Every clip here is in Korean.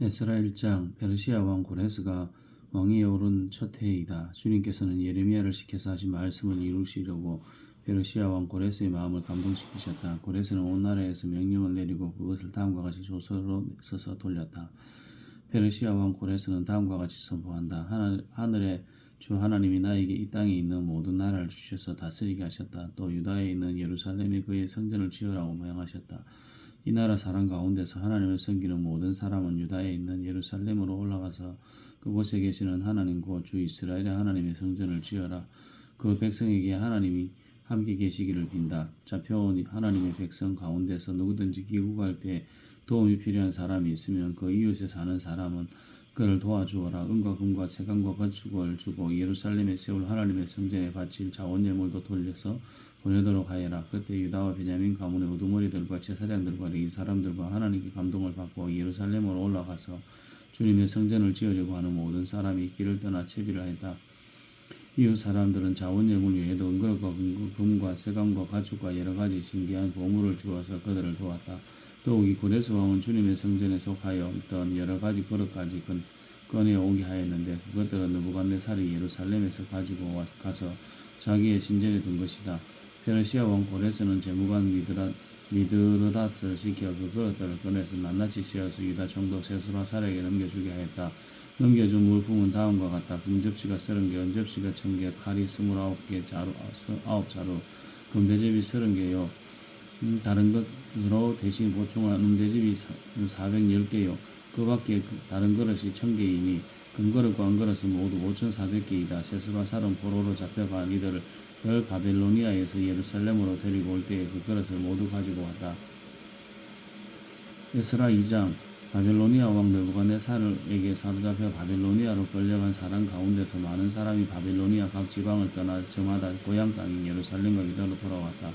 에스라 1장. 페르시아 왕 고레스가 왕위에 오른 첫 해이다. 주님께서는 예레미야를 시켜서 하신 말씀을 이루시려고 페르시아 왕 고레스의 마음을 감동시키셨다. 고레스는 온 나라에서 명령을 내리고 그것을 다음과 같이 조서로 써서 돌렸다. 페르시아 왕 고레스는 다음과 같이 선포한다. 하늘의 주 하나님이 나에게 이 땅에 있는 모든 나라를 주셔서 다스리게 하셨다. 또 유다에 있는 예루살렘에 그의 성전을 지으라고 명하셨다. 이 나라 사람 가운데서 하나님을 섬기는 모든 사람은 유다에 있는 예루살렘으로 올라가서 그곳에 계시는 하나님 곧 주 이스라엘의 하나님의 성전을 지어라. 그 백성에게 하나님이 함께 계시기를 빈다. 잡혀온 하나님의 백성 가운데서 누구든지 귀국할 때 도움이 필요한 사람이 있으면 그 이웃에 사는 사람은 그를 도와주어라. 은과 금과 세간과 건축을 주고 예루살렘에 세울 하나님의 성전에 바칠 자원예물도 돌려서 보내도록 하여라. 그때 유다와 베냐민 가문의 우두머리들과 제사장들과 레위 사람들과 하나님께 감동을 받고 예루살렘으로 올라가서 주님의 성전을 지으려고 하는 모든 사람이 길을 떠나 채비를 했다. 이웃 사람들은 자원예물 외에도 은금과 금과 세간과 가축과 여러 가지 신기한 보물을 주어서 그들을 도왔다. 더욱이 고레스 왕은 주님의 성전에 속하여 있던 여러 가지 그릇까지 꺼내오게 하였는데 그것들은 느부갓네살이 예루살렘에서 가지고 가서 자기의 신전에 둔 것이다. 페르시아 왕 고레스는 재무관 미드르닷을 시켜 그 그릇들을 꺼내서 낱낱이 씌어서 유다 총독 세스바살에게 넘겨주게 하였다. 넘겨준 물품은 다음과 같다. 금접시가 30개, 은접시가 1000개, 칼이 29개, 자루 9자루, 금대접이 30개요. 다른 것으로 대신 보충한 은대접이 410개요. 그 밖에 다른 그릇이 1000개이니 금그릇과 은그릇은 모두 5400개이다. 세스바살은 포로로 잡혀간 이들을 바벨로니아에서 예루살렘으로 데리고 올 때에 그 그릇을 모두 가지고 왔다. 에스라 2장. 바벨로니아 왕 느부갓네살에게 사로잡혀 바벨로니아로 끌려간 사람 가운데서 많은 사람이 바벨로니아 각 지방을 떠나 저마다 고향 땅인 예루살렘과 유다로 돌아왔다.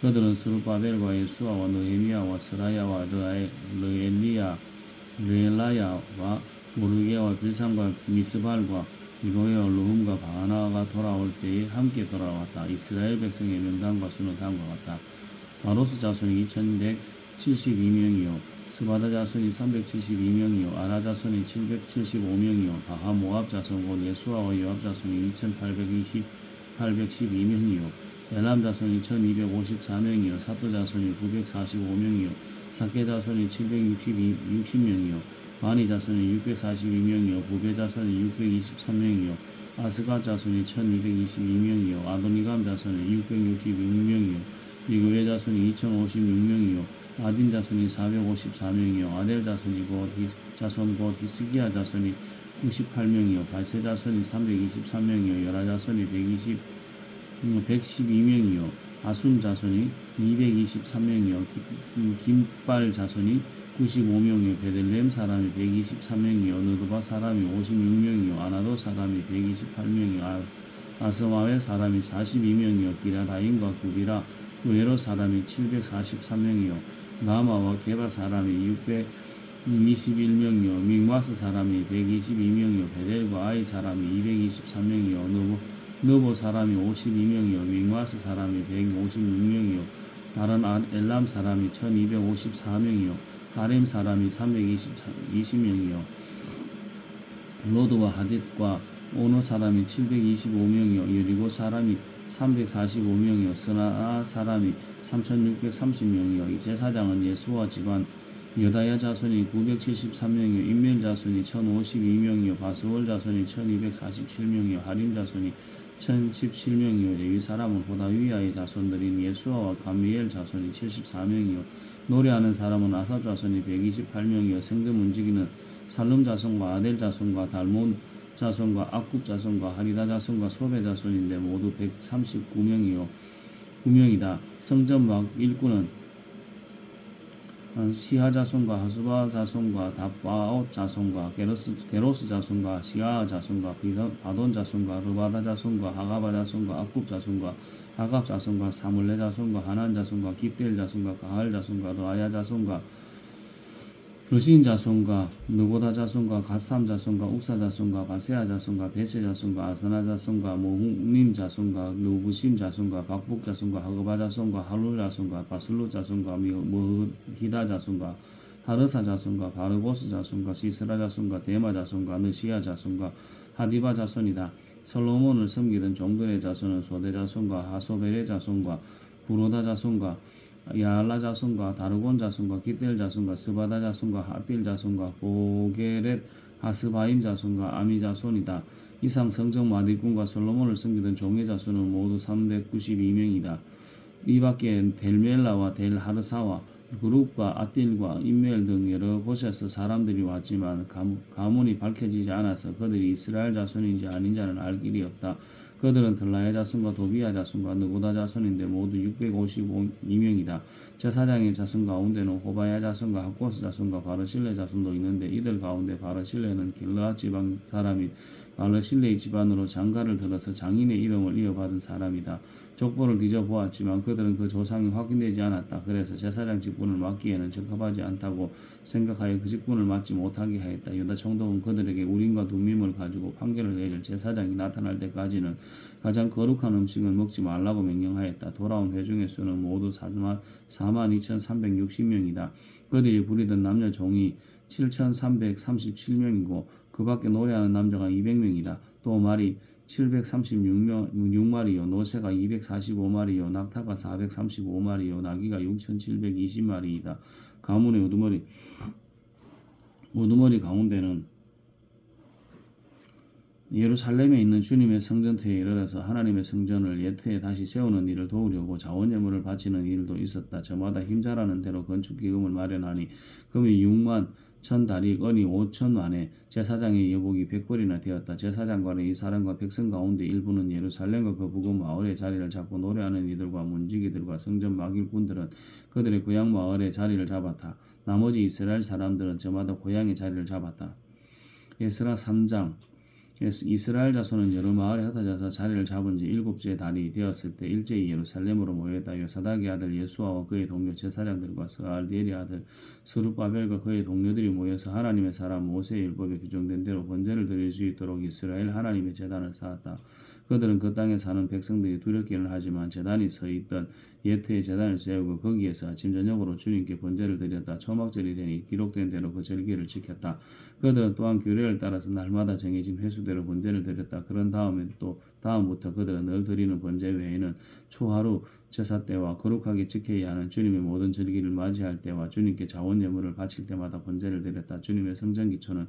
그들은 스룹바벨과 예수아와 느헤미야와 스라야와 르엘라야와 모르게와 빌산과 미스발과 이고야와 르훔과 바하나가 돌아올 때에 함께 돌아왔다. 이스라엘 백성의 명단과 수는 다음과 같다. 바로스 자손이 2172명이요 스바다 자손이 372명이요 아라 자손이 775명이요 바하 모압 자손 곧 예수아와 요압 자손이 2812명이요 엘람 자손이 1254명이요 사또 자손이 945명이요 사케 자손이 760명이요 바니 자손이 642명이요 부베 자손이 623명이요 아스가 자손이 1222명이요 아도니감 자손이 666명이요 이그의 자손이 2056명이요 아딘 자손이 454명이요 아델 자손이 곧 히스기야 자손이 98명이요 발세 자손이 323명이요 여라 자손이 112명이요 아순 자손이 223명이요 김발 자손이 95명이요 베들레헴 사람이 123명이요 느드바 사람이 56명이요 아나도 사람이 128명이요 아스마웨 사람이 42명이요 기라다임과 구비라 외로 사람이 743명이요 나마와 게바 사람이 621명이요 믹마스 사람이 122명이요 베델과 아이 사람이 223명이요 느보 사람이 52명이요 믹마스 사람이 156명이요 다른 엘람 사람이 1254명이요 하렘 사람이 320명이요 로드와 하뎃과 오노 사람이 725명이요 여리고 사람이 345명이요 스나아 사람이 3630명이요 제사장은 예수와 집안 여다야 자손이 973명이요 인멜 자손이 1052명이요 바스월 자손이 1247명이요 하림 자손이 1017명이요 레위 사람은 호다위아의 자손들인 예수아와 감미엘 자손이 74명이요 노래하는 사람은 아삽 자손이 128명이요 생금 움직이는 살룸 자손과 아델 자손과 달몬 자손과 악굽 자손과 하리다 자손과 소베 자손인데 모두 139명이다. 성전 막 일꾼은 시하 자손과 하수바 자손과 다바옷 자손과 게로스 자손과 시아 자손과 바돈 자손과 르바다 자손과 하가바 자손과 악굽 자손과 하갑 자손과 사물레 자손과 하난 자손과 깁델 자손과 가할 자손과 르아야 자손과 르신 자손과 느고다 자손과 갓삼 자손과 욱사 자손과 바세아 자손과 베세 자손과 아사나 자손과 모흥님 자손과 느부심 자손과 박북 자손과 하그바 자손과 할룰 자손과 바술루 자손과 머히다 자손과 하르사 자손과 바르고스 자손과 시스라 자손과 데마 자손과 느시아 자손과 하디바 자손이다. 솔로몬을 섬기던 종들의 자손은 소대 자손과 하소벨의 자손과 부로다 자손과 야알라 자손과 다르곤 자손과 기델 자손과 스바다 자손과 하딜 자손과 보게렛 하스바임 자손과 아미 자손이다. 이상 성정 마디꾼과 솔로몬을 섬기던 종의 자손은 모두 392명이다. 이 밖에 델멜라와 델하르사와 그룹과 아딜과 인멜 등 여러 곳에서 사람들이 왔지만 가문이 밝혀지지 않아서 그들이 이스라엘 자손인지 아닌 자는 알 길이 없다. 그들은 들라야 자손과 도비야 자손과 느고다 자손인데 모두 652명이다. 제사장의 자손 가운데는 호바야 자손과 학고스 자손과 바르실레 자손도 있는데 이들 가운데 바르실레는 길르앗 지방 사람인 바르실레의 집안으로 장가를 들어서 장인의 이름을 이어받은 사람이다. 족보를 뒤져보았지만 그들은 그 조상이 확인되지 않았다. 그래서 제사장 직분을 맡기에는 적합하지 않다고 생각하여 그 직분을 맡지 못하게 하였다. 유다 총독은 그들에게 우림과 둠밈을 가지고 판결을 내릴 제사장이 나타날 때까지는 가장 거룩한 음식을 먹지 말라고 명령하였다. 돌아온 회중의 수는 모두 42,360명이다. 그들이 부리던 남녀 종이 7,337명이고 그 밖에 노래하는 남자가 200명이다. 또 말이 736마리요, 노새가 245마리요, 낙타가 435마리요, 나귀가 6,720마리이다. 가문의 우두머리 가운데는 예루살렘에 있는 주님의 성전터에 이르러서 하나님의 성전을 예터에 다시 세우는 일을 도우려고 자원예물을 바치는 일도 있었다. 저마다 힘자라는 대로 건축기금을 마련하니 금이 6만 1,000다리, 은이 5,000만에 제사장의 여복이 100벌이나 되었다. 제사장과는 이 사람과 백성 가운데 일부는 예루살렘과 그 부근 마을에 자리를 잡고 노래하는 이들과 문지기들과 성전 막일꾼들은 그들의 고향 마을에 자리를 잡았다. 나머지 이스라엘 사람들은 저마다 고향의 자리를 잡았다. 에스라 3장 이스라엘 자손은 여러 마을에 흩어져서 자리를 잡은 지 7째 달이 되었을 때 일제히 예루살렘으로 모였다. 요사닥의 아들 예수아와 그의 동료 제사장들과 스알디엘의 아들 스룹바벨과 그의 동료들이 모여서 하나님의 사람 모세의 율법에 규정된 대로 번제를 드릴 수 있도록 이스라엘 하나님의 제단을 쌓았다. 그들은 그 땅에 사는 백성들이 두렵기는 하지만 제단이 서 있던 예트의 제단을 세우고 거기에서 아침 저녁으로 주님께 번제를 드렸다. 초막절이 되니 기록된 대로 그 절기를 지켰다. 그들은 또한 규례를 따라서 날마다 정해진 횟수대로 번제를 드렸다. 그런 다음부터 그들은 늘 드리는 번제 외에는 초하루 제사 때와 거룩하게 지켜야 하는 주님의 모든 절기를 맞이할 때와 주님께 자원 예물을 바칠 때마다 번제를 드렸다. 주님의 성전기초는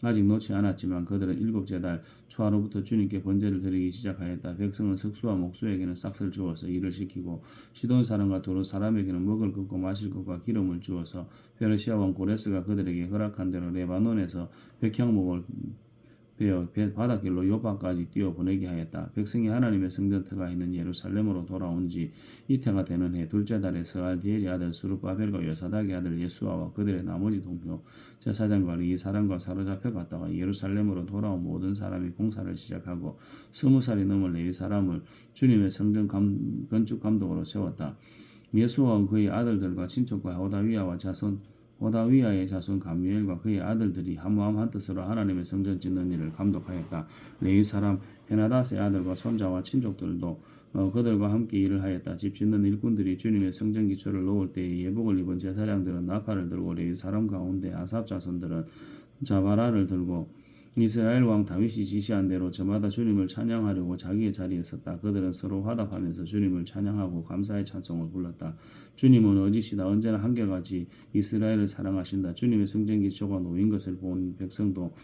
아직 놓지 않았지만 그들은 7째 달 초하루부터 주님께 번제를 드리기 시작하였다. 백성은 석수와 목수에게는 싹을 주어서 일을 시키고 시돈 사람과 도로 사람에게는 먹을 것과 마실 것과 기름을 주어서 페르시아 왕 고레스가 그들에게 허락한 대로 레바논에서 백향목을 베어 바닷길로 요바까지 뛰어 보내게 하였다. 백성이 하나님의 성전터가 있는 예루살렘으로 돌아온 지 이태가 되는 해 둘째 달에 스알디엘의 아들 스룹바벨과 요사닥의 아들 예수아와 그들의 나머지 동료 제사장과 이 사람과 사로잡혀 갔다가 예루살렘으로 돌아온 모든 사람이 공사를 시작하고 20살이 넘은 이 사람을 주님의 성전 건축 감독으로 세웠다. 예수아와 그의 아들들과 친척과 호다위야의 자손 감미엘과 그의 아들들이 한마음 한뜻으로 하나님의 성전 짓는 일을 감독하였다. 레위 사람 헤나닷의 아들과 손자와 친족들도 그들과 함께 일을 하였다. 집 짓는 일꾼들이 주님의 성전 기초를 놓을 때에 예복을 입은 제사장들은 나팔을 들고 레위 사람 가운데 아삽 자손들은 자바라를 들고 이스라엘 왕 다윗이 지시한 대로 저마다 주님을 찬양하려고 자기의 자리에 섰다. 그들은 서로 화답하면서 주님을 찬양하고 감사의 찬송을 불렀다. 주님은 어지시다. 언제나 한결같이 이스라엘을 사랑하신다. 주님의 성전 기초가 놓인 것을 본 백성도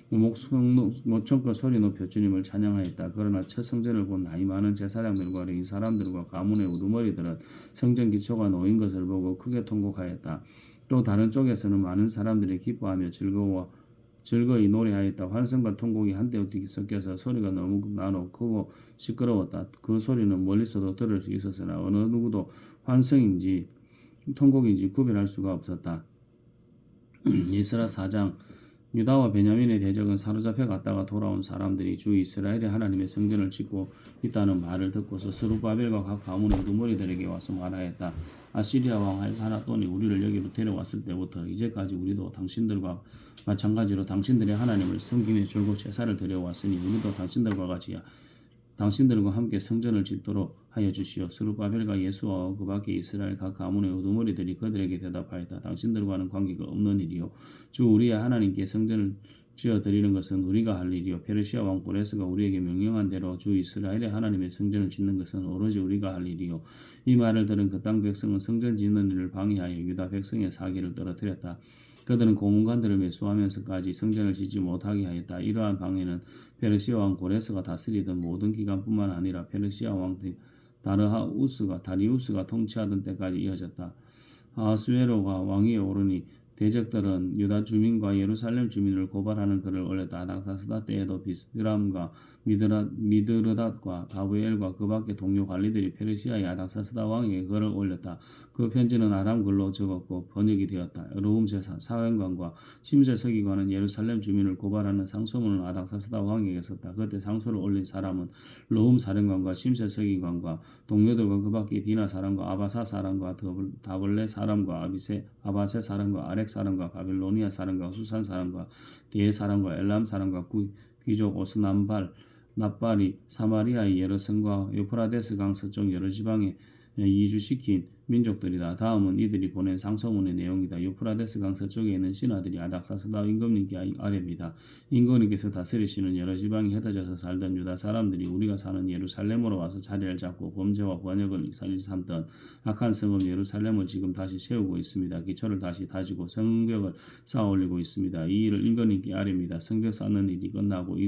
목청껏 소리 높여 주님을 찬양하였다. 그러나 첫 성전을 본 나이 많은 제사장들과 이 사람들과 가문의 우두머리들은 성전 기초가 놓인 것을 보고 크게 통곡하였다. 또 다른 쪽에서는 많은 사람들이 기뻐하며 즐거이 노래하였다. 환성과 통곡이 한때 섞여서 소리가 너무 나노 크고 시끄러웠다. 그 소리는 멀리서도 들을 수 있었으나 어느 누구도 환성인지 통곡인지 구별할 수가 없었다. 예스라 4장 유다와 베냐민의 대적은 사로잡혀 갔다가 돌아온 사람들이 주 이스라엘의 하나님의 성전을 짓고 있다는 말을 듣고서 스룹바벨과 각 가문의 우두머리들에게 와서 말하였다. 아시리아 왕 할사나돈이 우리를 여기로 데려왔을 때부터 이제까지 우리도 당신들과 마찬가지로 당신들의 하나님을 섬기며 줄곧 제사를 드려왔으니 우리도 당신들과 같이 당신들과 함께 성전을 짓도록 하여 주시오. 스룹바벨과 예수와 그 밖에 이스라엘 각 가문의 우두머리들이 그들에게 대답하였다. 당신들과는 관계가 없는 일이요 주 우리의 하나님께 성전을 지어 드리는 것은 우리가 할 일이요 페르시아 왕 고레스가 우리에게 명령한 대로 주 이스라엘의 하나님의 성전을 짓는 것은 오로지 우리가 할 일이요 이 말을 들은 그 땅 백성은 성전 짓는 일을 방해하여 유다 백성의 사기를 떨어뜨렸다. 그들은 고문관들을 매수하면서까지 성전을 짓지 못하게 하였다. 이러한 방해는 페르시아 왕 고레스가 다스리던 모든 기간뿐만 아니라 페르시아 왕 다리우스가 통치하던 때까지 이어졌다. 아하수에로가 왕위에 오르니 대적들은 유다 주민과 예루살렘 주민을 고발하는 글을 올렸다. 아닥사스다 때에도 비스람과 미드르닷과 다부엘과 그 밖의 동료 관리들이 페르시아의 아닥사스다 왕에게 글을 올렸다. 그 편지는 아람 글로 적었고 번역이 되었다. 르훔 사령관과 심세 서기관은 예루살렘 주민을 고발하는 상소문을 아닥사스다 왕에게 썼다. 그때 상소를 올린 사람은 르훔 사령관과 심세 서기관과 동료들과 그 밖의 디나 사람과 아바사 사람과 다블레 사람과 아바세 사람과 아렉 사람과 바빌로니아 사람과 수산 사람과 디에 사람과 엘람 사람과 귀족 오스남발 납발이 사마리아의 여러 성과 유프라데스 강 서쪽 여러 지방에 이주시킨 민족들이다. 다음은 이들이 보낸 상소문의 내용이다. 유프라데스 강 서쪽에 있는 신하들이 아닥사스다 임금님께 아뢰입니다. 임금님께서 다스리시는 여러 지방이 흩어져서 살던 유다 사람들이 우리가 사는 예루살렘으로 와서 자리를 잡고 범죄와 번역을 삼던 악한 성읍 예루살렘을 지금 다시 세우고 있습니다. 기초를 다시 다지고 성벽을 쌓아올리고 있습니다. 이 일을 임금님께 아뢰입니다. 성벽 쌓는 일이 끝나고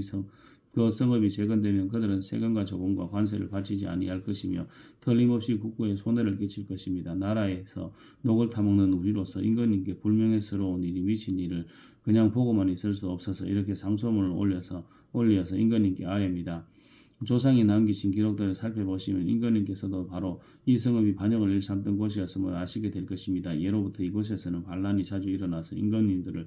그 성읍이 재건되면 그들은 세금과 조금과 관세를 바치지 아니할 것이며 틀림없이 국고에 손해를 끼칠 것입니다. 나라에서 녹을 타먹는 우리로서 임금님께 불명예스러운 일이 미친 일을 그냥 보고만 있을 수 없어서 이렇게 상소문을 올려서 임금님께 아뢰입니다. 조상이 남기신 기록들을 살펴보시면 임금님께서도 바로 이 성읍이 반역을 일삼던 곳이었음을 아시게 될 것입니다. 예로부터 이곳에서는 반란이 자주 일어나서 임금님들을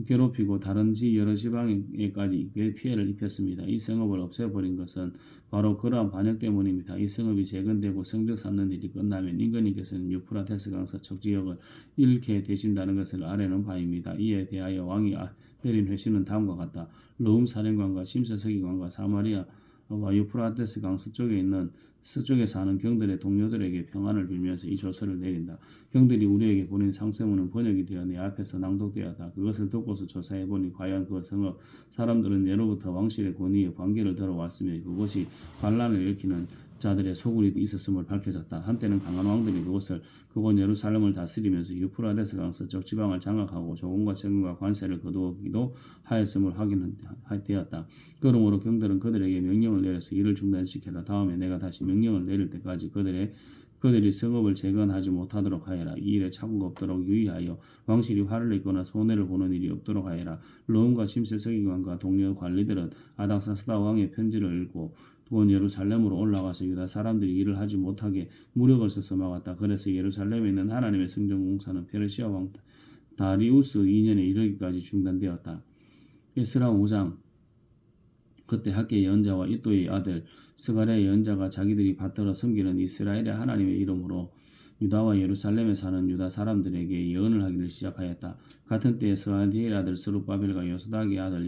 괴롭히고 다른 여러 지방에까지 피해를 입혔습니다. 이 성읍을 없애버린 것은 바로 그러한 반역 때문입니다. 이 성읍이 재건되고 성벽 쌓는 일이 끝나면 임금님께서는 유프라테스 강 서쪽 지역을 잃게 되신다는 것을 아뢰는 바입니다. 이에 대하여 왕이 내린 회신은 다음과 같다. 르훔 사령관과 심세 서기관과 사마리아와 유프라테스 강 서쪽에 사는 경들의 동료들에게 평안을 빌면서 이 조서를 내린다. 경들이 우리에게 보낸 상소문은 번역이 되어 내 앞에서 낭독되었다. 그것을 듣고서 조사해보니 과연 그 성읍 사람들은 예로부터 왕실의 권위에 관계를 들어왔으며 그것이 반란을 일으키는 자들의 소굴이 있었음을 밝혀졌다. 한때는 강한 왕들이 그곳 예루살렘을 다스리면서 유프라데스 강 서쪽 지방을 장악하고 조공과 세금과 관세를 거두기도 하였음을 확인되었다. 그러므로 경들은 그들에게 명령을 내려서 이를 중단시켜라. 다음에 내가 다시 명령을 내릴 때까지 그들이 성읍을 재건하지 못하도록 하여라. 이 일에 착오가 없도록 유의하여 왕실이 화를 내거나 손해를 보는 일이 없도록 하여라. 르훔과 심세 서기관과 동료 관리들은 아닥사스다 왕의 편지를 읽고 곧 예루살렘으로 올라가서 유다 사람들이 일을 하지 못하게 무력을 써서 막았다. 그래서 예루살렘에 있는 하나님의 성전 공사는 페르시아 왕 다리우스 2년에 이르기까지 중단되었다. 에스라 5장 그때 학계의 연자와 이또의 아들 스가랴의 연자가 자기들이 받들어 섬기는 이스라엘의 하나님의 이름으로 유다와 예루살렘에 사는 유다 사람들에게 예언을 하기를 시작하였다. 같은 때에 스알디엘의 아들 스룹바벨과 요스닥의 아들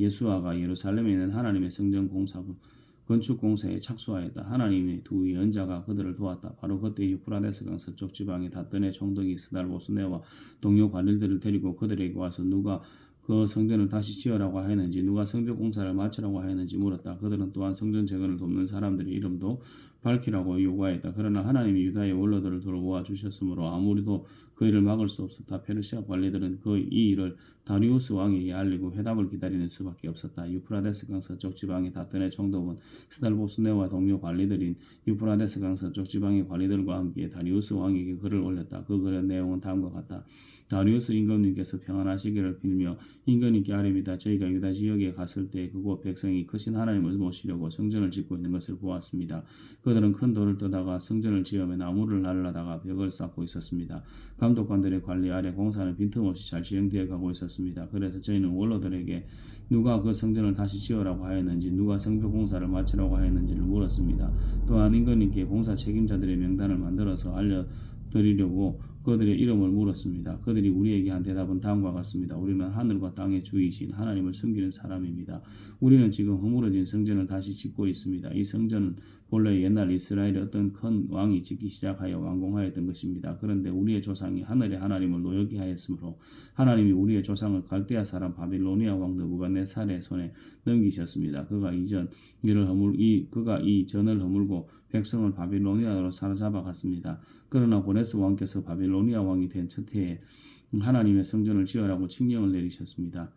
예수아가 예루살렘에 있는 하나님의 성전 건축 공사에 착수하였다. 하나님의 두 예언자가 그들을 도왔다. 바로 그때 유프라데스 강 서쪽 지방의 닷돈의 총독이 스달보스네와 동료 관리들을 데리고 그들에게 와서 누가 그 성전을 다시 지으라고 하였는지 누가 성벽 공사를 마치라고 하였는지 물었다. 그들은 또한 성전 재건을 돕는 사람들의 이름도 밝히라고 요구하였다. 그러나 하나님이 유다의 원로들을 돌아모아 주셨으므로 아무리도 그 일을 막을 수 없었다. 페르시아 관리들은 이 일을 다리우스 왕에게 알리고 회답을 기다리는 수밖에 없었다. 유프라데스 강 서쪽 지방의 닷돈의 총독은 스달보스네와 동료 관리들인 유프라데스 강 서쪽 지방의 관리들과 함께 다리우스 왕에게 글을 올렸다. 그 글의 내용은 다음과 같다. 다리우스 임금님께서 평안하시기를 빌며 임금님께 아뢰옵니다. 저희가 유다 지역에 갔을 때 그곳 백성이 크신 하나님을 모시려고 성전을 짓고 있는 것을 보았습니다. 그들은 큰 돌을 떠다가 성전을 지으며 나무를 날라다가 벽을 쌓고 있었습니다. 감독관들의 관리 아래 공사는 빈틈없이 잘 진행되어 가고 있었습니다. 그래서 저희는 원로들에게 누가 그 성전을 다시 지으라고 하였는지 누가 성벽 공사를 마치라고 하였는지를 물었습니다. 또한 임금님께 공사 책임자들의 명단을 만들어서 알려드리려고 그들의 이름을 물었습니다. 그들이 우리에게 한 대답은 다음과 같습니다. 우리는 하늘과 땅의 주이신 하나님을 섬기는 사람입니다. 우리는 지금 허물어진 성전을 다시 짓고 있습니다. 이 성전은 본래 옛날 이스라엘의 어떤 큰 왕이 짓기 시작하여 완공하였던 것입니다. 그런데 우리의 조상이 하늘의 하나님을 노엽게 하였으므로 하나님이 우리의 조상을 갈대아 사람 바빌로니아 왕 느부갓네살의 손에 넘기셨습니다. 그가 이 전을 허물고 백성을 바빌로니아로 사로잡아 갔습니다. 그러나 고레스 왕께서 바빌로니아 왕이 된 첫 해에 하나님의 성전을 지으라고 칙령을 내리셨습니다.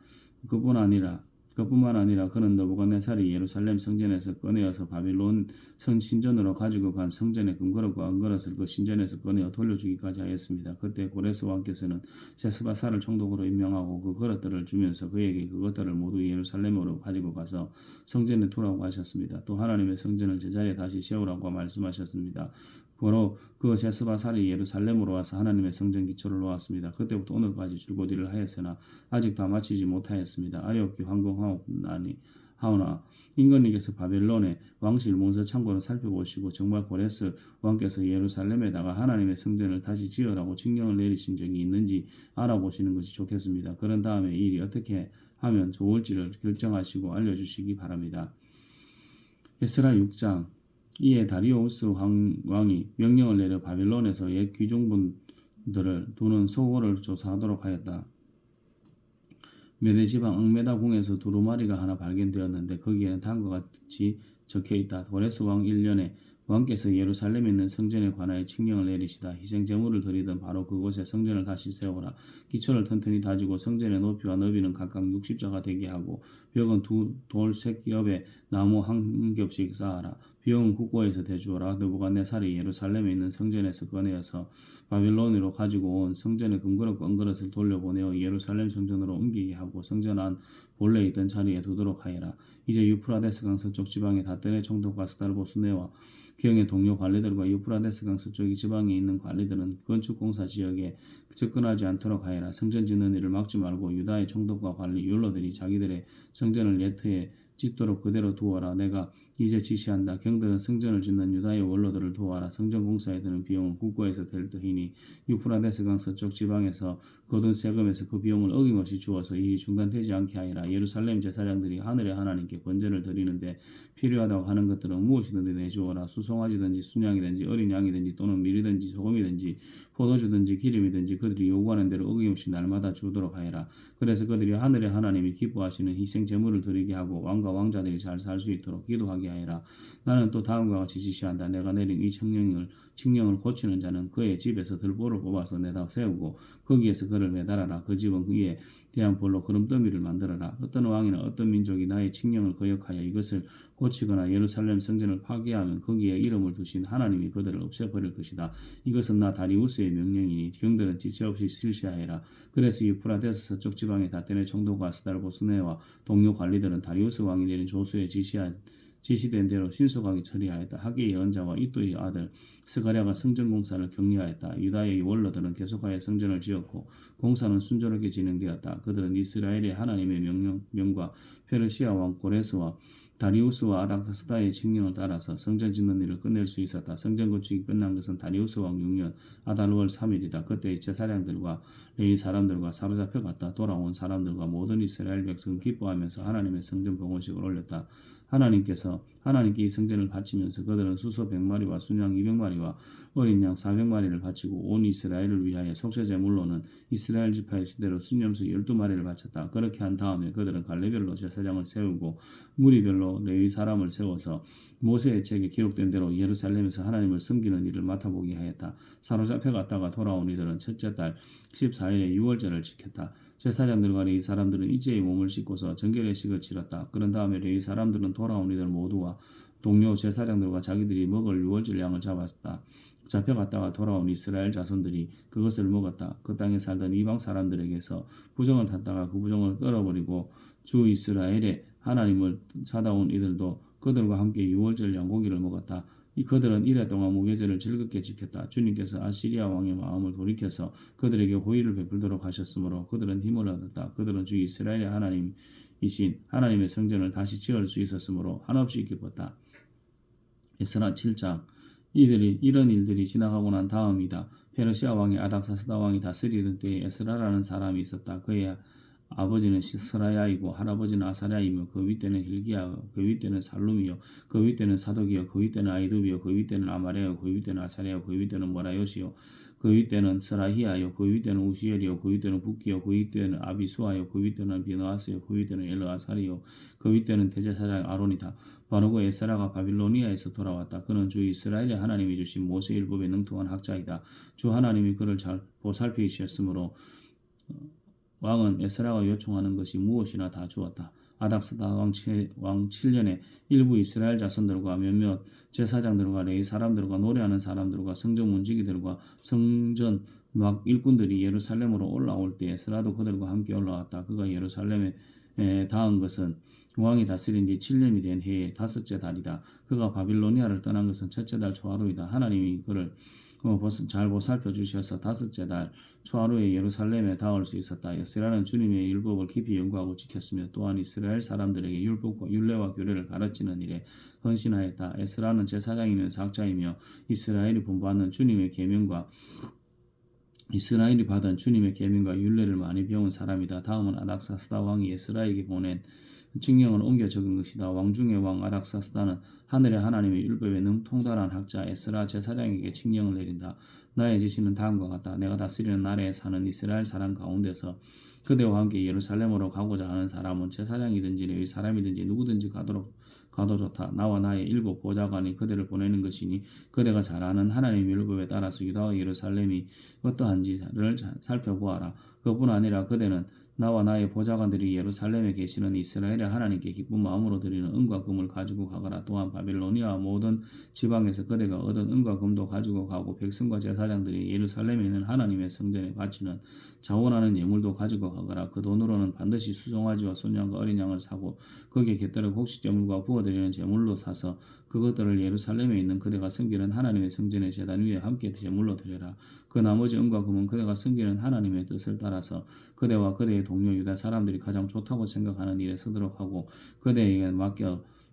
그뿐만 아니라 그는 느부갓네살이 예루살렘 성전에서 꺼내어서 바빌론 신전으로 가지고 간 성전의 금그릇과 은그릇을 그 신전에서 꺼내어 돌려주기까지 하였습니다. 그때 고레스 왕께서는 셋스바사를 총독으로 임명하고 그 그릇들을 주면서 그에게 그것들을 모두 예루살렘으로 가지고 가서 성전에 두라고 하셨습니다. 또 하나님의 성전을 제자리에 다시 세우라고 말씀하셨습니다. 바로 그 셋스바살이 예루살렘으로 와서 하나님의 성전 기초를 놓았습니다. 그때부터 오늘까지 줄곧 일을 하였으나 아직 다 마치지 못하였습니다. 아리옵기 황공하오나 임금님께서 바벨론의 왕실 문서 창고를 살펴보시고 정말 고레스 왕께서 예루살렘에다가 하나님의 성전을 다시 지으라고 칙령을 내리신 적이 있는지 알아보시는 것이 좋겠습니다. 그런 다음에 이 일이 어떻게 하면 좋을지를 결정하시고 알려주시기 바랍니다. 에스라 6장. 이에 다리우스 왕이 명령을 내려 바빌론에서 옛 귀중분들을 두는 소홀을 조사하도록 하였다. 메대지방 앙메다궁에서 두루마리가 하나 발견되었는데 거기에는 다음과 같이 적혀있다. 고레스 왕 1년에 왕께서 예루살렘에 있는 성전에 관하여 칙령을 내리시다. 희생제물을 드리던 바로 그곳에 성전을 다시 세우라. 기초를 튼튼히 다지고 성전의 높이와 너비는 각각 60자가 되게 하고 벽은 돌 3겹에 나무 한 겹씩 쌓아라. 비용은 국고에서 대주어라. 느부갓네살이 예루살렘에 있는 성전에서 꺼내어서 바빌론으로 가지고 온 성전의 금그릇과 은그릇을 돌려보내어 예루살렘 성전으로 옮기게 하고 성전 안 본래 있던 자리에 두도록 하여라. 이제 유프라데스 강 서쪽 지방의 다떼네 총독과 스달보스네와 기영의 동료 관리들과 유프라데스 강 서쪽 지방에 있는 관리들은 건축공사 지역에 접근하지 않도록 하여라. 성전 짓는 일을 막지 말고 유다의 총독과 관리 율로들이 자기들의 성전을 예트에 짓도록 그대로 두어라. 내가 이제 지시한다. 경들은 성전을 짓는 유다의 원로들을 도와라. 성전 공사에 드는 비용은 국고에서 될 터이니 유프라데스 강 서쪽 지방에서 거둔 세금에서 그 비용을 어김없이 주어서 일이 중단되지 않게 하여라. 예루살렘 제사장들이 하늘의 하나님께 번제를 드리는데 필요하다고 하는 것들은 무엇이든지 내주어라. 수송아지든지 순양이든지 어린 양이든지 또는 밀이든지 소금이든지 포도주든지 기름이든지 그들이 요구하는 대로 어김없이 날마다 주도록 하여라. 그래서 그들이 하늘의 하나님이 기뻐하시는 희생 제물을 드리게 하고 왕과 왕자들이 잘 살 수 있도록 기도하게 하여라. 나는 또 다음과 같이 지시한다. 내가 내린 이 칙령을 고치는 자는 그의 집에서 들보를 뽑아서 내다 세우고 거기에서 그를 매달아라. 그 집은 그에 대한 볼로 그름더미를 만들어라. 어떤 왕이나 어떤 민족이 나의 칙령을 거역하여 이것을 고치거나 예루살렘 성전을 파괴하면 거기에 이름을 두신 하나님이 그들을 없애버릴 것이다. 이것은 나 다리우스의 명령이니 경들은 지체없이 실시하여라. 그래서 유프라데스 서쪽 지방의 다떼네 총독과 스달보스네와 동료 관리들은 다리우스 왕이 내린 조수에 지시된 대로 신속하게 처리하였다. 하기의 언자와 이또의 아들 스가랴가 성전 공사를 격려하였다. 유다의 원로들은 계속하여 성전을 지었고 공사는 순조롭게 진행되었다. 그들은 이스라엘의 하나님의 명과 페르시아 왕 고레스와 다리우스와 아닥사스다의 칙령을 따라서 성전 짓는 일을 끝낼 수 있었다. 성전 건축이 끝난 것은 다리우스 왕 6년 아달월 3일이다. 그때 제사장들과 레위 사람들과 사로잡혀 갔다 돌아온 사람들과 모든 이스라엘 백성은 기뻐하면서 하나님의 성전 봉헌식을 올렸다. 하나님께 이 성전을 바치면서 그들은 수소 100마리와 순양 200마리와 어린 양 400마리를 바치고 온 이스라엘을 위하여 속죄제물로는 이스라엘 지파의 수대로 순염소 12마리를 바쳤다. 그렇게 한 다음에 그들은 갈래별로 제사장을 세우고 무리별로 레위 사람을 세워서 모세의 책에 기록된 대로 예루살렘에서 하나님을 섬기는 일을 맡아보게 하였다. 사로잡혀 갔다가 돌아온 이들은 첫째 달 14일에 유월절을 지켰다. 제사장들과 레위 사람들은 이제의 몸을 씻고서 정결의식을 치렀다. 그런 다음에 레위 사람들은 돌아온 이들 모두와 동료 제사장들과 자기들이 먹을 유월절 양을 잡았다. 잡혀갔다가 돌아온 이스라엘 자손들이 그것을 먹었다. 그 땅에 살던 이방 사람들에게서 부정을 탔다가 그 부정을 떨어버리고 주 이스라엘의 하나님을 찾아온 이들도 그들과 함께 유월절 양고기를 먹었다. 그들은 이래 동안 무교절을 즐겁게 지켰다. 주님께서 아시리아 왕의 마음을 돌이켜서 그들에게 호의를 베풀도록 하셨으므로 그들은 힘을 얻었다. 그들은 주 이스라엘의 하나님이신 하나님의 성전을 다시 지을 수 있었으므로 한없이 기뻤다. 에스라 7장. 이런 일들이 지나가고 난 다음이다. 페르시아 왕이 아닥사스다 왕이 다스리던 때에 에스라라는 사람이 있었다. 그의 아버지는 스라야이고 할아버지는 아사랴이며 그 윗대는 hil기야, 그 윗대는 살룸이요, 그 윗대는 사독이요, 그 윗대는 아이두비요, 그 윗대는 아마레요, 그 윗대는 아사랴요, 그 윗대는 모라요시요, 그 윗대는 스라히야요, 그 윗대는 우시엘이요, 그 윗대는 북기요, 그 윗대는 아비수아요, 그 윗대는 비느아스요, 그 윗대는 엘르아사리요, 그 윗대는 대제사장 아론이다. 바로 그 에스라가 바빌로니아에서 돌아왔다. 그는 주 이스라엘의 하나님이 주신 모세 율법에 능통한 학자이다. 주 하나님이 그를 잘 보살피셨으므로 왕은 에스라가 요청하는 것이 무엇이나 다 주었다. 아닥사다 왕 7년에 일부 이스라엘 자손들과 몇몇 제사장들과 레위 사람들과 노래하는 사람들과 성전 문지기들과 성전 막 일꾼들이 예루살렘으로 올라올 때 에스라도 그들과 함께 올라왔다. 그가 예루살렘에 닿은 것은 왕이 다스린 지 7년이 된 해의 다섯째 달이다. 그가 바빌로니아를 떠난 것은 첫째 달 초하루이다. 하나님이 그를 잘 보살펴 주셔서 다섯째 달 초하루에 예루살렘에 닿을 수 있었다. 에스라는 주님의 율법을 깊이 연구하고 지켰으며 또한 이스라엘 사람들에게 율법과 율례와 규례를 가르치는 일에 헌신하였다. 에스라는 제사장이면서 학자이며 이스라엘이 본받는 주님의 계명과 이스라엘이 받은 주님의 계명과 율례를 많이 배운 사람이다. 다음은 아닥사스다 왕이 에스라에게 보낸 칙령을 옮겨 적은 것이다. 왕 중의 왕 아닥사스다는 하늘의 하나님의 율법에 능통달한 학자 에스라 제사장에게 칙령을 내린다. 나의 지시는 다음과 같다. 내가 다스리는 나라에 사는 이스라엘 사람 가운데서 그대와 함께 예루살렘으로 가고자 하는 사람은 제사장이든지 레위 사람이든지 누구든지 가도 좋다. 나와 나의 7 보좌관이 그대를 보내는 것이니 그대가 잘 아는 하나님의 율법에 따라서 유다와 예루살렘이 어떠한지를 살펴보아라. 그뿐 아니라 그대는 나와 나의 보좌관들이 예루살렘에 계시는 이스라엘의 하나님께 기쁜 마음으로 드리는 은과 금을 가지고 가거라. 또한 바빌로니아와 모든 지방에서 그대가 얻은 은과 금도 가지고 가고 백성과 제사장들이 예루살렘에 있는 하나님의 성전에 바치는 자원하는 예물도 가지고 가거라. 그 돈으로는 반드시 수송아지와 소년과 어린 양을 사고 거기에 곁들여 곡식제물과 부어드리는 제물로 사서 그것들을 예루살렘에 있는 그대가 섬기는 하나님의 성전의 제단 위에 함께 제물로 드려라. 그 나머지 은과 금은 그대가 섬기는 하나님의 뜻을 따라서 그대와 그대의 동료 유다 사람들이 가장 좋다고 생각하는 일에 쓰도록 하고 그대에게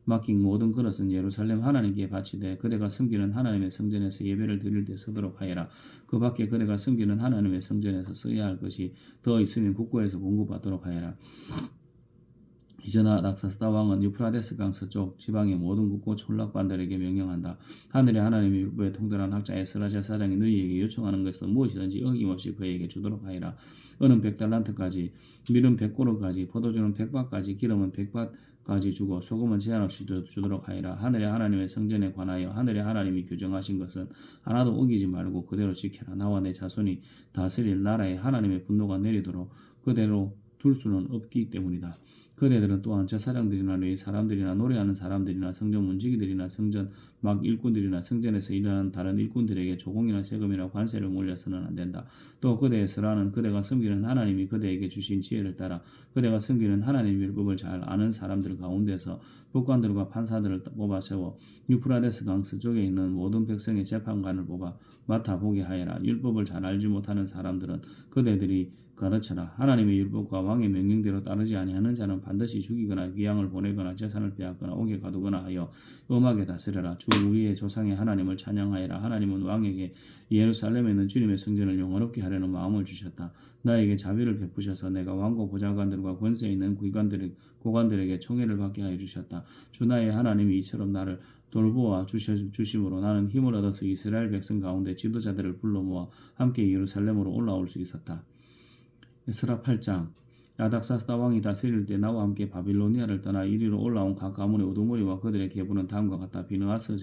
맡긴 모든 그릇은 예루살렘 하나님께 바치되 그대가 섬기는 하나님의 성전에서 예배를 드릴 때 쓰도록 하여라. 그 밖에 그대가 섬기는 하나님의 성전에서 써야 할 것이 더 있으면 국고에서 공급받도록 하여라. 이제나 낙사스다 왕은 유프라데스 강 서쪽 지방의 모든 국고 촌락반들에게 명령한다. 하늘의 하나님의 율법에 통달한 학자 에스라 제사장이 너희에게 요청하는 것은 무엇이든지 어김없이 그에게 주도록 하여라. 은은 100달란트까지, 밀은 100고르까지, 포도주는 100밭까지, 기름은 100밭까지 주고 소금은 제한 없이 주도록 하여라. 하늘의 하나님의 성전에 관하여 하늘의 하나님이 규정하신 것은 하나도 어기지 말고 그대로 지켜라. 나와 내 자손이 다스릴 나라에 하나님의 분노가 내리도록 그대로 둘 수는 없기 때문이다. 그대들은 또한 제사장들이나 레위 사람들이나 노래하는 사람들이나 성전 문지기들이나 성전 막 일꾼들이나 성전에서 일하는 다른 일꾼들에게 조공이나 세금이나 관세를 물려서는 안 된다. 또 그대 에스라는 그대가 섬기는 하나님이 그대에게 주신 지혜를 따라 그대가 섬기는 하나님의 율법을 잘 아는 사람들 가운데서 법관들과 판사들을 뽑아 세워 유프라데스 강 서쪽에 있는 모든 백성의 재판관을 뽑아 맡아 보게 하여라. 율법을 잘 알지 못하는 사람들은 그대들이 가르쳐라. 하나님의 율법과 왕의 명령대로 따르지 아니하는 자는 반드시 죽이거나 귀양을 보내거나 재산을 빼앗거나 옥에 가두거나 하여 엄하게 다스려라. 주 우리의 조상의 하나님을 찬양하여라. 하나님은 왕에게 예루살렘에 있는 주님의 성전을 영원롭게 하려는 마음을 주셨다. 나에게 자비를 베푸셔서 내가 왕고 보좌관들과 권세 있는 고관들에게 총애를 받게 하여 주셨다. 주 나의 하나님이 이처럼 나를 돌보아 주심으로 나는 힘을 얻어서 이스라엘 백성 가운데 지도자들을 불러 모아 함께 예루살렘으로 올라올 수 있었다. 에스라 8장. 아닥사스다 왕이 다스릴 때 나와 함께 바빌로니아를 떠나 이리로 올라온 각 가문의 우두머리와 그들의 계보는 다음과 같다. 비느하스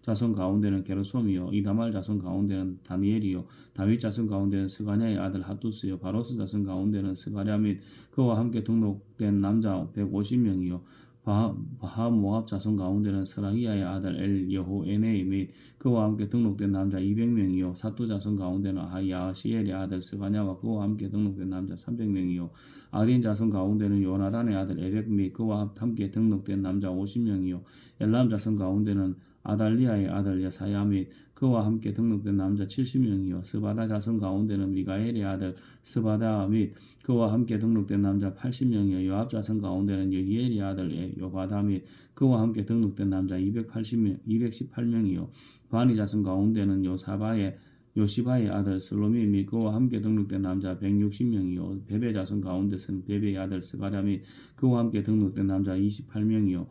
자손 가운데는 게르솜이요, 이다말 자손 가운데는 다니엘이요, 다윗 자손 가운데는 스가냐의 아들 핫두스요, 바로스 자손 가운데는 스가랴 및 그와 함께 등록된 남자 150명이요, 바하모압 자손 가운데는 스라히야의 아들 엘여호에네 및 그와 함께 등록된 남자 200명이요, 사또 자손 가운데는 야시엘의 아들 스가냐와 그와 함께 등록된 남자 300명이요, 아딘 자손 가운데는 요나단의 아들 에벡 및 그와 함께 등록된 남자 50명이요, 엘람 자손 가운데는 아달리아의 아들 여사야 및 그와 함께 등록된 남자 70명이요, 스바다 자손 가운데는 미가엘의 아들 스바다 및 그와 함께 등록된 남자 80명이요, 요압 자손 가운데는 여히엘의 아들 요바다 및 그와 함께 등록된 남자 218명이요, 바니 자손 가운데는 요사바의 요시바의 아들 슬로미 및 그와 함께 등록된 남자 160명이요 베베 자손 가운데서는 베베의 아들 스가랴 및 그와 함께 등록된 남자 28명이요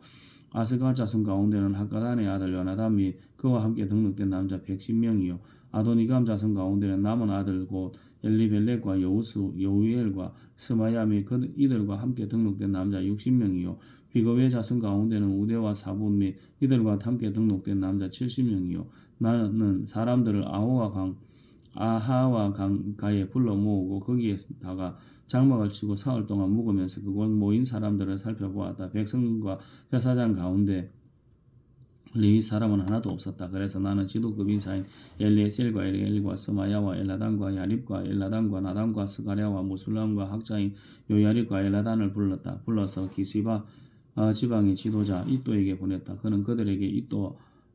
아스가 자손 가운데는 학가단의 아들 요나단 및 그와 함께 등록된 남자 110명이요 아도니감 자손 가운데는 남은 아들 곧 엘리벨렉과 여우엘과 스마야 및 이들과 함께 등록된 남자 60명이요 비거의 자손 가운데는 우대와 사분 및 이들과 함께 등록된 남자 70명이요 나는 사람들을 아하와 강가에 불러 모으고 거기에다가 장막을 치고 사흘 동안 묵으면서 그곳 모인 사람들을 살펴보았다. 백성과 제사장 가운데 레위 사람은 하나도 없었다. 그래서 나는 지도급 인사인 엘리에셀과 엘리엘과 스마야와 엘라단과 야립과 엘라단과 나단과 스가랴와 무술람과 학자인 요야립과 엘라단을 불러서 기시바 지방의 지도자 이또에게 보냈다. 그는 그들에게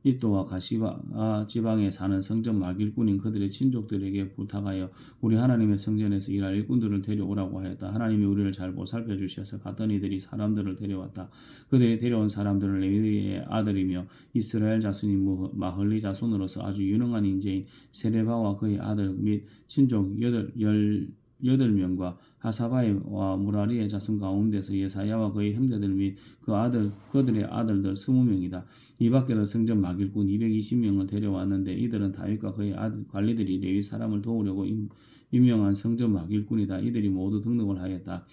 이또와 가시바 지방에 사는 성전 막 일꾼인 그들의 친족들에게 부탁하여 우리 하나님의 성전에서 일할 일꾼들을 데려오라고 하였다. 하나님이 우리를 잘 보살펴 주셔서 갔던 이들이 사람들을 데려왔다. 그들이 데려온 사람들은 레위의 아들이며 이스라엘 자손인 마흘리 자손으로서 아주 유능한 인재인 세레바와 그의 아들 및 친족 8명과 하사바이와 무라리의 자손 가운데서 예사야와 그의 형제들 및 그들의 아들들 20명이다. 이 밖에도 성전 막일꾼 220명을 데려왔는데 이들은 다윗과 그의 관리들이 레위 사람을 도우려고 임명한 성전 막일꾼이다. 이들이 모두 등록을 하였다.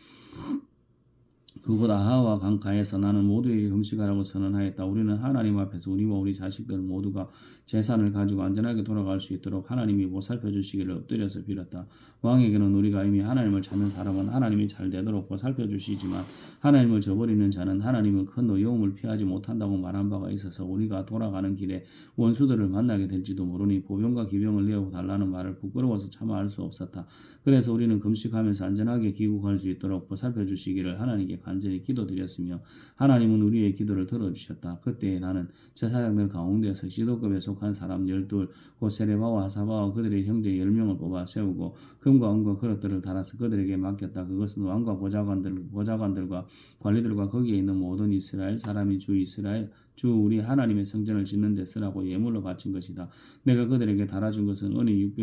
그곳 아하와 강가에서 나는 모두에게 금식하라고 선언하였다. 우리는 하나님 앞에서 우리와 우리 자식들 모두가 재산을 가지고 안전하게 돌아갈 수 있도록 하나님이 보살펴 주시기를 엎드려서 빌었다. 왕에게는 우리가 이미 하나님을 찾는 사람은 하나님이 잘 되도록 보살펴 주시지만 하나님을 저버리는 자는 하나님은 큰 노여움을 피하지 못한다고 말한 바가 있어서 우리가 돌아가는 길에 원수들을 만나게 될지도 모르니 보병과 기병을 내어 달라는 말을 부끄러워서 차마 할 수 없었다. 그래서 우리는 금식하면서 안전하게 귀국할 수 있도록 보살펴 주시기를 하나님께 간절히 기도드렸으며 하나님은 우리의 기도를 들어주셨다. 그때 나는 제사장들 가운데서 지도급에 속한 사람 12 곧 세레바와 하사바와 그들의 형제 10명을 뽑아 세우고 금과 은과 그릇들을 달아서 그들에게 맡겼다. 그것은 왕과 보좌관들과 관리들과 거기에 있는 모든 이스라엘 사람이 주 우리 하나님의 성전을 짓는 데 쓰라고 예물로 바친 것이다. 내가 그들에게 달아준 것은 은이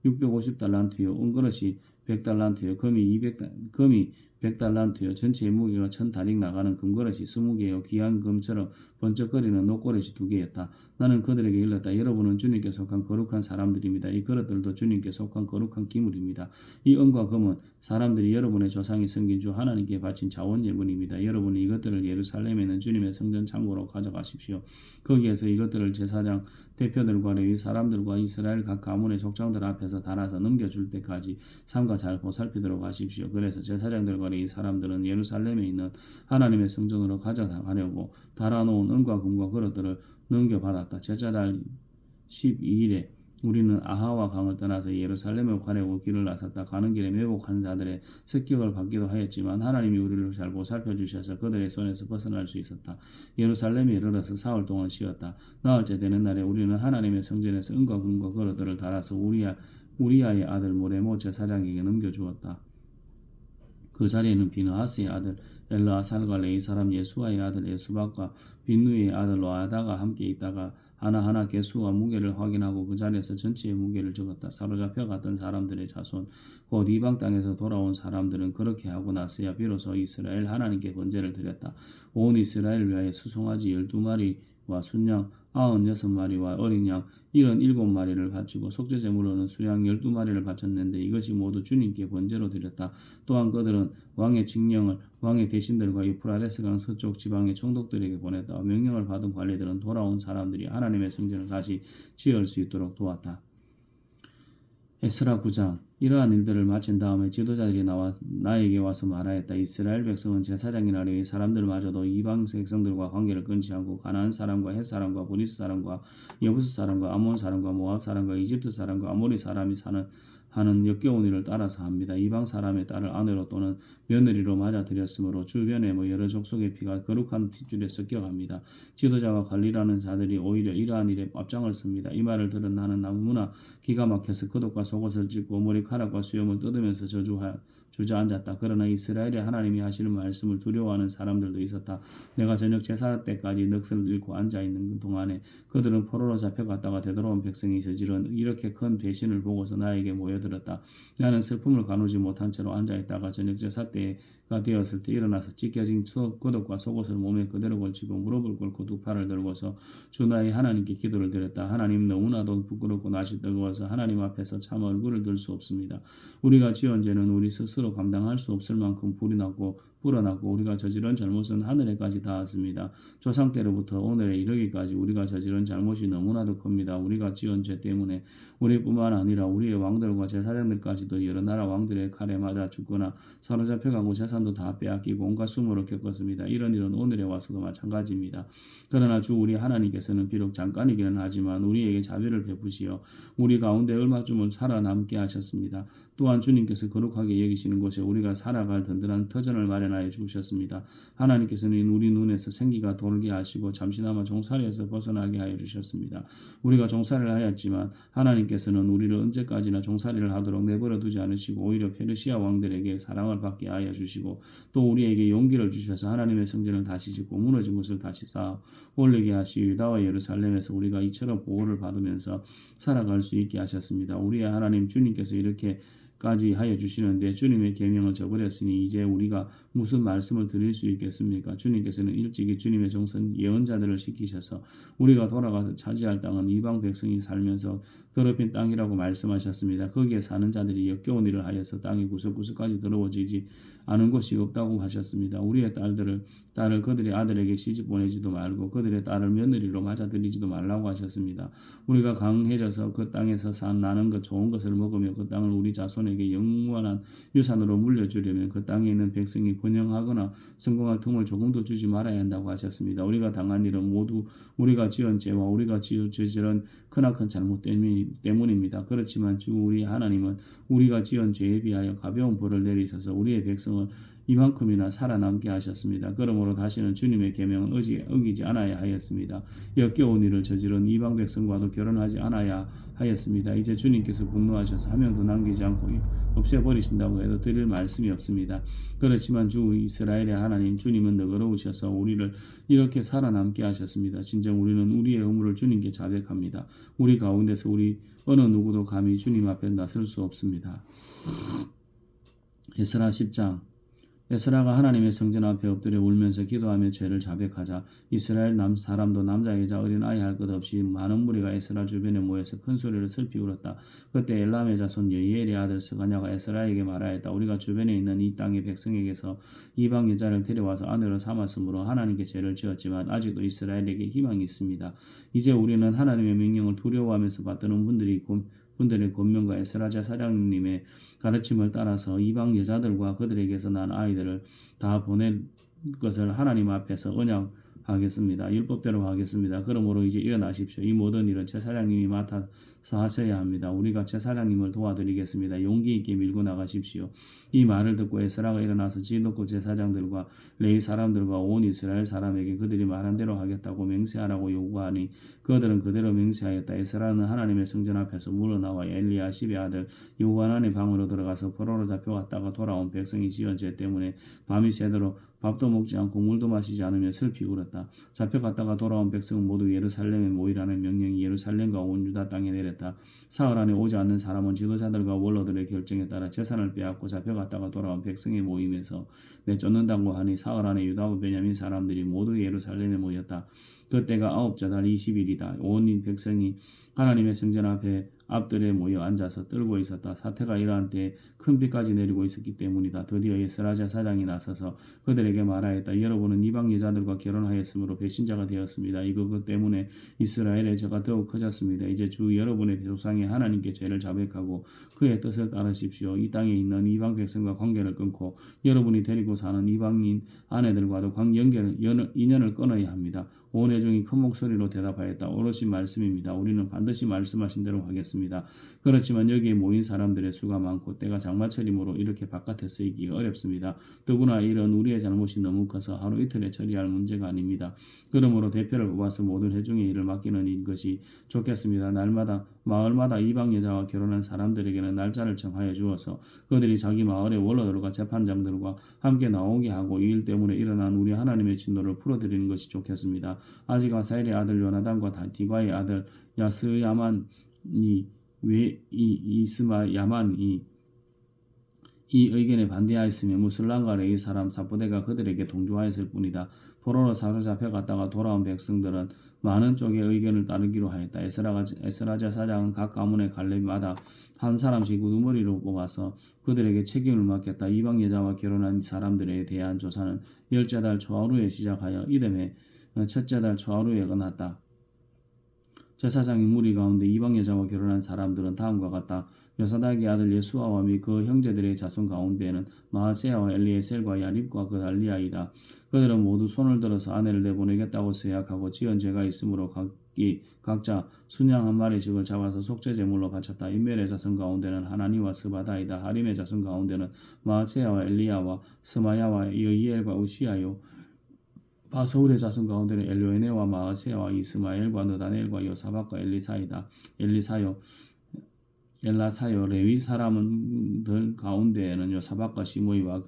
650달란트요 은그릇이 100달란트요 금이 100달란트요 전체의 무게가 1000다릭 나가는 금그릇이 20개요 귀한 금처럼 번쩍거리는 녹그릇이 2개였다. 나는 그들에게 일렀다. 여러분은 주님께 속한 거룩한 사람들입니다. 이 그릇들도 주님께 속한 거룩한 기물입니다. 이 은과 금은 사람들이 여러분의 조상이 섬긴 주 하나님께 바친 자원 예물입니다. 여러분이 이것들을 예루살렘에 있는 주님의 성전 창고로 가져가십시오. 거기에서 이것들을 제사장 대표들과 레위 사람들과 이스라엘 각 가문의 족장들 앞에서 달아서 넘겨줄 때까지 삼가 잘 보살피도록 하십시오. 그래서 제사장들과 레위 사람들은 예루살렘에 있는 하나님의 성전으로 가져가려고 달아놓은 은과 금과 그릇들을 넘겨받았다. 제자 달 12일에 우리는 아하와 강을 떠나서 예루살렘에 가려고 길을 나섰다. 가는 길에 매복한 자들의 습격을 받기도 하였지만 하나님이 우리를 잘 보살펴 주셔서 그들의 손에서 벗어날 수 있었다. 예루살렘에 이르러서 사흘 동안 쉬었다. 나흘째 되는 날에 우리는 하나님의 성전에서 은과 금과 그릇들을 달아서 우리아의 아들 모레모 제사장에게 넘겨주었다. 그 자리에는 비느하스의 아들 엘르아살과 레위 사람 예수아의 아들 예수박과 빈누이의 아들 로아다가 함께 있다가 하나하나 개수와 무게를 확인하고 그 자리에서 전체의 무게를 적었다. 사로잡혀 갔던 사람들의 자손 곧 이방 땅에서 돌아온 사람들은 그렇게 하고 나서야 비로소 이스라엘 하나님께 번제를 드렸다. 온 이스라엘을 위하여 수송아지 12마리와 순양 96마리와 어린 양 77마리를 바치고 속죄제물로는 수양 12마리를 바쳤는데 이것이 모두 주님께 번제로 드렸다. 또한 그들은 왕의 칙령을 왕의 대신들과 유프라데스강 서쪽 지방의 총독들에게 보냈다. 명령을 받은 관리들은 돌아온 사람들이 하나님의 성전을 다시 지을 수 있도록 도왔다. 에스라 9장 이러한 일들을 마친 다음에 지도자들이 나에게 와서 말하였다. 이스라엘 백성은 제사장이나 레위 사람들마저도 이방 백성들과 관계를 끊지 않고 가나안 사람과 헷 사람과 브리스 사람과 여부스 사람과 아몬 사람과 모압 사람과 이집트 사람과 아모리 사람이 사는 하는 역겨운 일을 따라서 합니다. 이방 사람의 딸을 아내로 또는 며느리로 맞아들였으므로 주변의 여러 족속의 피가 거룩한 핏줄에 섞여갑니다. 지도자와 관리라는 자들이 오히려 이러한 일에 앞장을 씁니다. 이 말을 들은 나는 너무나 기가 막혀서 겉옷과 속옷을 찢고 머리카락과 수염을 뜯으면서 주저앉았다. 그러나 이스라엘의 하나님이 하시는 말씀을 두려워하는 사람들도 있었다. 내가 저녁 제사 때까지 넋을 잃고 앉아있는 동안에 그들은 포로로 잡혀갔다가 되돌아온 백성이 저지른 이렇게 큰 배신을 보고서 나에게 모여들었다. 나는 슬픔을 가누지 못한 채로 앉아있다가 저녁 제사 때가 되었을 때 일어나서 찢겨진 겉옷과 속옷을 몸에 그대로 걸치고 무릎을 꿇고 두 팔을 들고서 주 나의 하나님께 기도를 드렸다. 하나님, 너무나도 부끄럽고 낯이 뜨거워서 하나님 앞에서 참 얼굴을 들 수 없습니다. 우리가 지은 죄는 우리 스스로 감당할 수 없을 만큼 불어났고 우리가 저지른 잘못은 하늘에까지 닿았습니다. 조상 때로부터 오늘에 이르기까지 우리가 저지른 잘못이 너무나도 큽니다. 우리가 지은 죄 때문에 우리뿐만 아니라 우리의 왕들과 제사장들까지도 여러 나라 왕들의 칼에 맞아 죽거나 사로잡혀가고 재산도 다 빼앗기고 온갖 수모를 겪었습니다. 이런 일은 오늘에 와서도 마찬가지입니다. 그러나 주 우리 하나님께서는 비록 잠깐이기는 하지만 우리에게 자비를 베푸시어 우리 가운데 얼마쯤은 살아남게 하셨습니다. 또한 주님께서 거룩하게 여기시는 곳에 우리가 살아갈 든든한 터전을 마련하여 주셨습니다. 하나님께서는 우리 눈에서 생기가 돌게 하시고 잠시나마 종살이에서 벗어나게 하여 주셨습니다. 우리가 종살이를 하였지만 하나님께서는 우리를 언제까지나 종살이를 하도록 내버려 두지 않으시고 오히려 페르시아 왕들에게 사랑을 받게 하여 주시고 또 우리에게 용기를 주셔서 하나님의 성전을 다시 짓고 무너진 곳을 다시 쌓아 올리게 하시 유다와 예루살렘에서 우리가 이처럼 보호를 받으면서 살아갈 수 있게 하셨습니다. 우리의 하나님 주님께서 이렇게까지 하여 주시는데 주님의 계명을 저버렸으니 이제 우리가 무슨 말씀을 드릴 수 있겠습니까? 주님께서는 일찍이 주님의 종선 예언자들을 시키셔서 우리가 돌아가서 차지할 땅은 이방 백성이 살면서 더럽힌 땅이라고 말씀하셨습니다. 거기에 사는 자들이 역겨운 일을 하여서 땅이 구석구석까지 더러워지지 않은 곳이 없다고 하셨습니다. 우리의 딸을 그들의 아들에게 시집 보내지도 말고 그들의 딸을 며느리로 맞아들이지도 말라고 하셨습니다. 우리가 강해져서 그 땅에서 나는 것 좋은 것을 먹으며 그 땅을 우리 자손에게 영원한 유산으로 물려주려면 그 땅에 있는 백성이 번영하거나 성공할 틈을 조금도 주지 말아야 한다고 하셨습니다. 우리가 당한 일은 모두 우리가 지은 죄와 우리가 저지른 크나큰 잘못 때문입니다. 그렇지만 주 우리 하나님은 우리가 지은 죄에 비하여 가벼운 벌을 내리셔서 우리의 백성을 이만큼이나 살아남게 하셨습니다. 그러므로 다시는 주님의 계명은 어기지 않아야 하였습니다. 역겨운 일을 저지른 이방 백성과도 결혼하지 않아야 하였습니다. 이제 주님께서 분노하셔서 한 명도 남기지 않고 없애버리신다고 해도 드릴 말씀이 없습니다. 그렇지만 주 이스라엘의 하나님 주님은 너그러우셔서 우리를 이렇게 살아남게 하셨습니다. 진정 우리는 우리의 의무를 주님께 자백합니다. 우리 가운데서 우리 어느 누구도 감히 주님 앞에 나설 수 없습니다. 에스라 10장. 에스라가 하나님의 성전 앞에 엎드려 울면서 기도하며 죄를 자백하자 이스라엘 사람도 남자 여자 어린 아이 할 것 없이 많은 무리가 에스라 주변에 모여서 큰 소리로 슬피 울었다. 그때 엘람의 자손 여이엘의 아들 스가냐가 에스라에게 말하였다. 우리가 주변에 있는 이 땅의 백성에게서 이방 여자를 데려와서 아내로 삼았으므로 하나님께 죄를 지었지만 아직도 이스라엘에게 희망이 있습니다. 이제 우리는 하나님의 명령을 두려워하면서 받드는 분들의 권면과 에스라 제사장님의 가르침을 따라서 이방 여자들과 그들에게서 난 아이들을 다 보낼 것을 하나님 앞에서 언약하겠습니다. 율법대로 하겠습니다. 그러므로 이제 일어나십시오. 이 모든 일은 제사장님이 맡아서 하셔야 합니다. 우리가 제사장님을 도와드리겠습니다. 용기 있게 밀고 나가십시오. 이 말을 듣고 에스라가 일어나서 지도급 제사장들과 레위 사람들과 온 이스라엘 사람에게 그들이 말한 대로 하겠다고 맹세하라고 요구하니 그들은 그대로 맹세하였다. 에스라는 하나님의 성전 앞에서 물러나와 엘리야십의 아들 요한안의 방으로 들어가서 포로로 잡혀갔다가 돌아온 백성이 지은 죄 때문에 밤이 새도록 밥도 먹지 않고 물도 마시지 않으며 슬피 울었다. 잡혀갔다가 돌아온 백성은 모두 예루살렘에 모이라는 명령이 예루살렘과 온 유다 땅에 내렸다. 사흘 안에 오지 않는 사람은 지도자들과 원로들의 결정에 따라 재산을 빼앗고 잡혀갔다가 돌아온 백성의 모임에서 내쫓는다고 하니 사흘 안에 유다와 베냐민 사람들이 모두 예루살렘에 모였다. 그때가 아홉째 달 20일이다. 온 백성이 하나님의 성전 앞들에 모여 앉아서 떨고 있었다. 사태가 일어난 때에 큰 비까지 내리고 있었기 때문이다. 드디어 에스라 제사장이 나서서 그들에게 말하였다. 여러분은 이방 여자들과 결혼하였으므로 배신자가 되었습니다. 이것 때문에 이스라엘의 죄가 더욱 커졌습니다. 이제 주 여러분의 조상의 하나님께 죄를 자백하고 그의 뜻을 따르십시오. 이 땅에 있는 이방 백성과 관계를 끊고 여러분이 데리고 사는 이방인 아내들과도 인연을 끊어야 합니다. 온 회중이 큰 목소리로 대답하였다. 오롯이 말씀입니다. 우리는 반드시 말씀하신 대로 하겠습니다. 그렇지만 여기에 모인 사람들의 수가 많고 때가 장마철이므로 이렇게 바깥에 쓰이기 어렵습니다. 더구나 이런 우리의 잘못이 너무 커서 하루 이틀에 처리할 문제가 아닙니다. 그러므로 대표를 뽑아서 모든 회중의 일을 맡기는 것이 좋겠습니다. 날마다 마을마다 이방 여자와 결혼한 사람들에게는 날짜를 정하여 주어서 그들이 자기 마을의 원로들과 재판장들과 함께 나오게 하고 이 일 때문에 일어난 우리 하나님의 진노를 풀어드리는 것이 좋겠습니다. 아직 아사엘의 아들 요나단과 디과의 아들 야스야만이 이스마야만이 이 의견에 반대하였으며 무슬람과 레이 사람 사포대가 그들에게 동조하였을 뿐이다. 포로로 사로잡혀 갔다가 돌아온 백성들은 많은 쪽의 의견을 따르기로 하였다. 에스라 제사장은 각 가문의 갈렙마다 한 사람씩 우두머리로 뽑아서 그들에게 책임을 맡겼다. 이방 여자와 결혼한 사람들에 대한 조사는 열째 달 초하루에 시작하여 이듬해 첫째 달 초하루에 끝났다. 제사장의 무리 가운데 이방 여자와 결혼한 사람들은 다음과 같다. 요사닥의 아들 예수아와 및 그 형제들의 자손 가운데에는 마하세야와 엘리에셀과 야립과 그달리아이다. 그들은 모두 손을 들어서 아내를 내보내겠다고 서약하고 지은 죄가 있으므로 각자 순양 한 마리씩을 잡아서 속죄 제물로 바쳤다. 인멜의 자손 가운데는 하나니와 스바다이다. 하림의 자손 가운데는 마하세야와 엘리야와 스마야와 여이엘과 우시아요. 바서울의 자손 가운데는 엘로에네와 마하세야와 이스마엘과 느다넬과 요사박과 엘라사요. 레위 사람들 가운데에는 요사박과 시므이와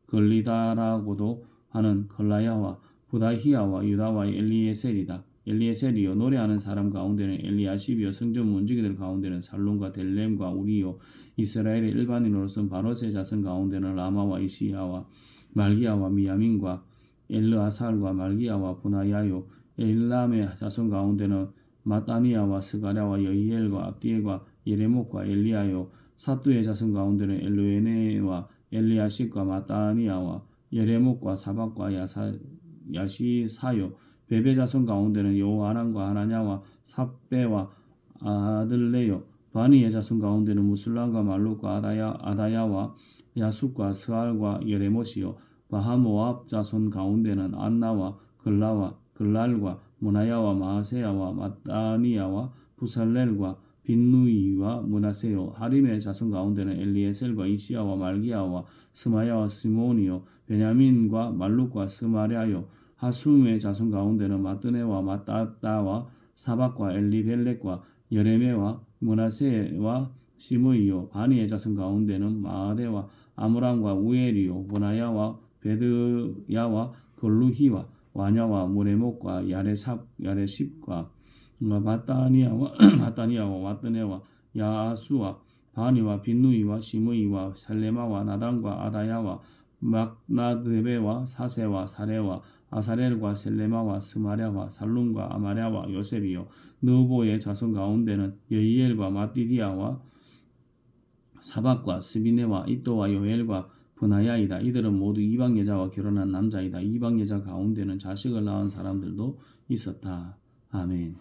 글리다라고도 하는 글라야와 부다히야와 유다와 엘리에셀이다. 엘리에셀이요. 노래하는 사람 가운데는 엘리야십이요. 성전 문지기들 가운데는 살룸과 델렘과 우리요. 이스라엘의 일반인으로서는 바롯의 자손 가운데는 라마와 이시야와 말기야와 미야민과 엘르아살과 말기야와 분하야요. 엘람의 자손 가운데는 마따니야와 스가랴와 여이엘과 압디엘과 예레목과 엘리야요. 사뚜의 자손 가운데는 엘로에네와 엘리야십과 마따니야와 예레목과 사박과 야시사요. 베베 자손 가운데는 여호하난과 하나냐와 삽베와 아들레요. 바니의 자손 가운데는 무술람과 말룩과 아다야와 야숫과 스알과 예레못이요. 바하모압 자손 가운데는 안나와 글랄과 무나야와 마하세야와 마따니야와 부살렐과 빈누이와 무나세요. 하림의 자손 가운데는 엘리에셀과 이시야와 말기야와 스마야와 시몬이요. 베냐민과 말룩과 스마랴요. 하숨의 자손 가운데는 마뜨네와 마따따와 사박과 엘리벨렉과 여레메와 무나세와 시므이요. 바니의 자손 가운데는 마아데와 아므람과 우엘이요. 보나야와 베드야와 골루히와 와냐와 무레목과 야레십과 마따니야와 마뜨네와 야수와 바니와 빈누이와 시므이와 살레마와 나단과 아다야와 막나드베와 사세와 사레와 아사렐과 셀레마와 스마랴와 살룸과 아마랴와 요셉이요. 느보의 자손 가운데는 여이엘과 마띠디아와 사박과 스비네와 이또와 요엘과 분하야이다. 이들은 모두 이방 여자와 결혼한 남자이다. 이방 여자 가운데는 자식을 낳은 사람들도 있었다. 아멘.